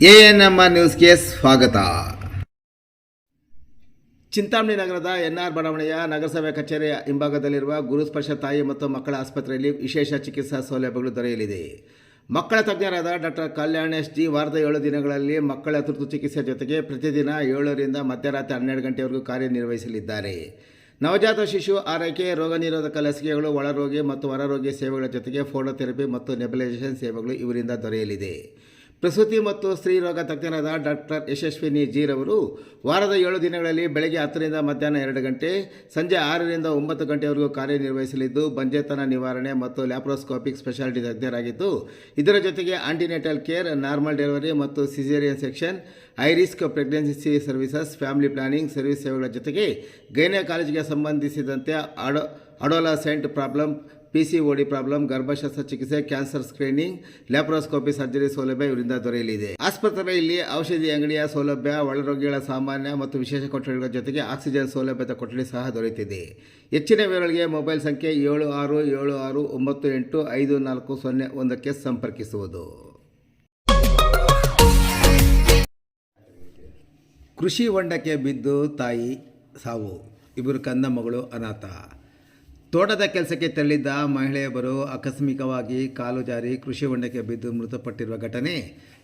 ANMR ನ್ಯೂಸ್ಗೆ ಸ್ವಾಗತ. ಚಿಂತಾಮಣಿ ನಗರದ ಎನ್ಆರ್ ಬಡಾವಣೆಯ ನಗರಸಭೆ ಕಚೇರಿಯ ಹಿಂಭಾಗದಲ್ಲಿರುವ ಗುರುಸ್ಪರ್ಶ ತಾಯಿ ಮತ್ತು ಮಕ್ಕಳ ಆಸ್ಪತ್ರೆಯಲ್ಲಿ ವಿಶೇಷ ಚಿಕಿತ್ಸಾ ಸೌಲಭ್ಯಗಳು ದೊರೆಯಲಿದೆ. ಮಕ್ಕಳ ತಜ್ಞರಾದ ಡಾಕ್ಟರ್ ಕಲ್ಯಾಣೇಶ್ ಜಿ ವಾರದ 7 ದಿನಗಳಲ್ಲಿ ಮಕ್ಕಳ ತುರ್ತು ಚಿಕಿತ್ಸೆ ಜೊತೆಗೆ ಪ್ರತಿದಿನ 7ರಿಂದ ಮಧ್ಯರಾತ್ರಿ 12 ಗಂಟೆವರೆಗೂ ಕಾರ್ಯನಿರ್ವಹಿಸಲಿದ್ದಾರೆ. ನವಜಾತ ಶಿಶು ಆರೈಕೆ, ರೋಗ ನಿರೋಧಕ ಲಸಿಕೆಗಳು, ಒಳರೋಗಿ ಮತ್ತು ಹೊರರೋಗಿ ಸೇವೆಗಳ ಜೊತೆಗೆ ಫೋಟೋಥೆರಪಿ ಮತ್ತು ನೆಬುಲೈಸೇಷನ್ ಸೇವೆಗಳು ಇವರಿಂದ ದೊರೆಯಲಿದೆ. ಪ್ರಸೂತಿ ಮತ್ತು ಸ್ತ್ರೀ ರೋಗ ತಜ್ಞರಾದ ಡಾಕ್ಟರ್ ಯಶಸ್ವಿನಿ ಜೀರವರು ವಾರದ 7 ದಿನಗಳಲ್ಲಿ ಬೆಳಗ್ಗೆ 10ರಿಂದ ಮಧ್ಯಾಹ್ನ 2 ಗಂಟೆ, ಸಂಜೆ 6ರಿಂದ 9 ಗಂಟೆವರೆಗೂ ಕಾರ್ಯನಿರ್ವಹಿಸಲಿದ್ದು, ಬಂಜೆತನ ನಿವಾರಣೆ ಮತ್ತು ಲ್ಯಾಪ್ರೋಸ್ಕೋಪಿಕ್ ಸ್ಪೆಷಾಲಿಟಿ ತಜ್ಞರಾಗಿದ್ದು, ಇದರ ಜೊತೆಗೆ ಆಂಟಿನೇಟಲ್ ಕೇರ್, ನಾರ್ಮಲ್ ಡೆಲಿವರಿ ಮತ್ತು caesarean section, high risk pregnancy services, family planning service ಸೇವೆಗಳ ಜೊತೆಗೆ ಗೈನಕಾಲಜಿಗೆ ಸಂಬಂಧಿಸಿದಂತೆ ಅಡೋಲಸೆಂಟ್ ಪ್ರಾಬ್ಲಮ್, PCOD ಪ್ರಾಬ್ಲಮ್, ಗರ್ಭಶಸ್ತ್ರ ಚಿಕಿತ್ಸೆ, ಕ್ಯಾನ್ಸರ್ ಸ್ಕ್ರೀನಿಂಗ್, ಲ್ಯಾಪ್ರೋಸ್ಕೋಪಿ ಸರ್ಜರಿ ಸೌಲಭ್ಯ ಇವರಿಂದ ದೊರೆಯಲಿದೆ. ಆಸ್ಪತ್ರೆಯಲ್ಲಿ ಔಷಧಿ ಅಂಗಡಿಯ ಸೌಲಭ್ಯ, ಒಳರೋಗಿಗಳ ಸಾಮಾನ್ಯ ಮತ್ತು ವಿಶೇಷ ಕೊಠಡಿಗಳ ಜೊತೆಗೆ ಆಕ್ಸಿಜನ್ ಸೌಲಭ್ಯದ ಕೊಠಡಿ ಸಹ ದೊರೆಯುತ್ತಿದೆ. ಹೆಚ್ಚಿನ ವಿವರಗಳಿಗೆ ಮೊಬೈಲ್ ಸಂಖ್ಯೆ 7676985401ಕ್ಕೆ ಸಂಪರ್ಕಿಸುವುದು. ಕೃಷಿ ಹೊಂಡಕ್ಕೆ ಬಿದ್ದು ತಾಯಿ ಸಾವು, ಇಬ್ಬರು ಕಂದ ಮಗಳು ಅನಾಥ. ತೋಟದ ಕೆಲಸಕ್ಕೆ ತೆರಳಿದ್ದ ಮಹಿಳೆಯೊಬ್ಬರು ಆಕಸ್ಮಿಕವಾಗಿ ಕಾಲು ಜಾರಿ ಕೃಷಿ ಹೊಂಡಕ್ಕೆ ಬಿದ್ದು ಮೃತಪಟ್ಟಿರುವ ಘಟನೆ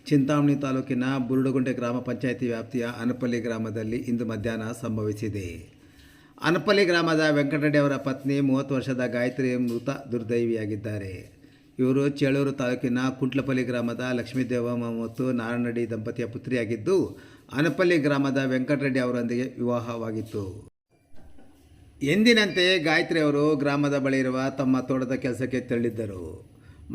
ಚಿಂತಾಮಣಿ ತಾಲೂಕಿನ ಬುರುಡಗುಂಟೆ ಗ್ರಾಮ ಪಂಚಾಯಿತಿ ವ್ಯಾಪ್ತಿಯ ಅನಪಲ್ಲಿ ಗ್ರಾಮದಲ್ಲಿ ಇಂದು ಮಧ್ಯಾಹ್ನ ಸಂಭವಿಸಿದೆ. ಅನಪಲ್ಲಿ ಗ್ರಾಮದ ವೆಂಕಟರೆಡ್ಡಿ ಅವರ ಪತ್ನಿ 30 ವರ್ಷದ ಗಾಯತ್ರಿ ಮೃತ ದುರ್ದೈವಿಯಾಗಿದ್ದಾರೆ. ಇವರು ಚೇಳೂರು ತಾಲೂಕಿನ ಕುಂಟ್ಲಪಲ್ಲಿ ಗ್ರಾಮದ ಲಕ್ಷ್ಮೀದೇವಮ್ಮ ಮತ್ತು ನಾರಾಯಣರೆಡ್ಡಿ ದಂಪತಿಯ ಪುತ್ರಿಯಾಗಿದ್ದು, ಅನಪಲ್ಲಿ ಗ್ರಾಮದ ವೆಂಕಟರೆಡ್ಡಿ ಅವರೊಂದಿಗೆ ವಿವಾಹವಾಗಿತ್ತು. ಎಂದಿನಂತೆ ಗಾಯತ್ರಿ ಅವರು ಗ್ರಾಮದ ಬಳಿ ಇರುವ ತಮ್ಮ ತೋಟದ ಕೆಲಸಕ್ಕೆ ತೆರಳಿದ್ದರು.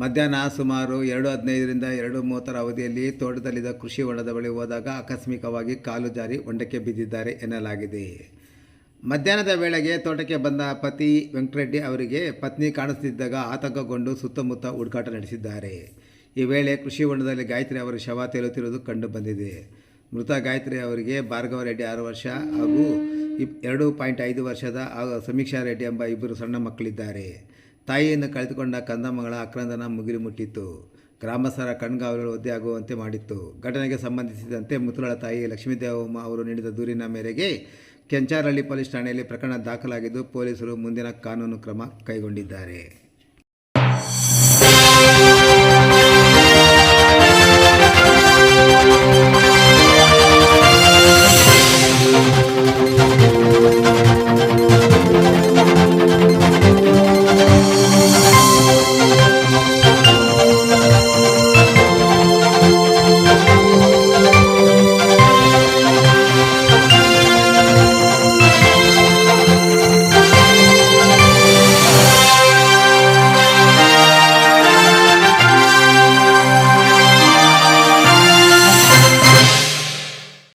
ಮಧ್ಯಾಹ್ನ ಸುಮಾರು 2:15ರಿಂದ 2:30 ಅವಧಿಯಲ್ಲಿ ತೋಟದಲ್ಲಿದ್ದ ಕೃಷಿ ಹೊಂಡದ ಬಳಿ ಹೋದಾಗ ಆಕಸ್ಮಿಕವಾಗಿ ಕಾಲು ಜಾರಿ ಹೊಂಡಕ್ಕೆ ಬಿದ್ದಿದ್ದಾರೆ ಎನ್ನಲಾಗಿದೆ. ಮಧ್ಯಾಹ್ನದ ವೇಳೆಗೆ ತೋಟಕ್ಕೆ ಬಂದ ಪತಿ ವೆಂಕಟರೆಡ್ಡಿ ಅವರಿಗೆ ಪತ್ನಿ ಕಾಣಿಸುತ್ತಿದ್ದಾಗ ಆತಂಕಗೊಂಡು ಸುತ್ತಮುತ್ತ ಹುಡುಕಾಟ ನಡೆಸಿದ್ದಾರೆ. ಈ ವೇಳೆ ಕೃಷಿ ಹೊಂಡದಲ್ಲಿ ಗಾಯತ್ರಿ ಅವರ ಶವ ತೇಲುತ್ತಿರುವುದು ಕಂಡು ಬಂದಿದೆ. ಮೃತ ಗಾಯತ್ರಿ ಅವರಿಗೆ ಭಾರ್ಗವ ರೆಡ್ಡಿ 6 ವರ್ಷ ಹಾಗೂ 2.5 ವರ್ಷದ ಸಮೀಕ್ಷಾ ರೆಡ್ಡಿ ಎಂಬ ಇಬ್ಬರು ಸಣ್ಣ ಮಕ್ಕಳಿದ್ದಾರೆ. ತಾಯಿಯನ್ನು ಕಳೆದುಕೊಂಡ ಕಂದಮಗಳ ಆಕ್ರಂದನ ಮುಗಿಲು ಮುಟ್ಟಿತ್ತು. ಗ್ರಾಮಸ್ಥರ ಕಣ್ಗಾವಲು ಒದ್ದೆಯಾಗುವಂತೆ ಮಾಡಿತ್ತು. ಘಟನೆಗೆ ಸಂಬಂಧಿಸಿದಂತೆ ಮೃತಳ ತಾಯಿ ಲಕ್ಷ್ಮೀದೇವಮ್ಮ ಅವರು ನೀಡಿದ ದೂರಿನ ಮೇರೆಗೆ ಕೆಂಚಾರಹಳ್ಳಿ ಪೊಲೀಸ್ ಠಾಣೆಯಲ್ಲಿ ಪ್ರಕರಣ ದಾಖಲಾಗಿದ್ದು, ಪೊಲೀಸರು ಮುಂದಿನ ಕಾನೂನು ಕ್ರಮ ಕೈಗೊಂಡಿದ್ದಾರೆ.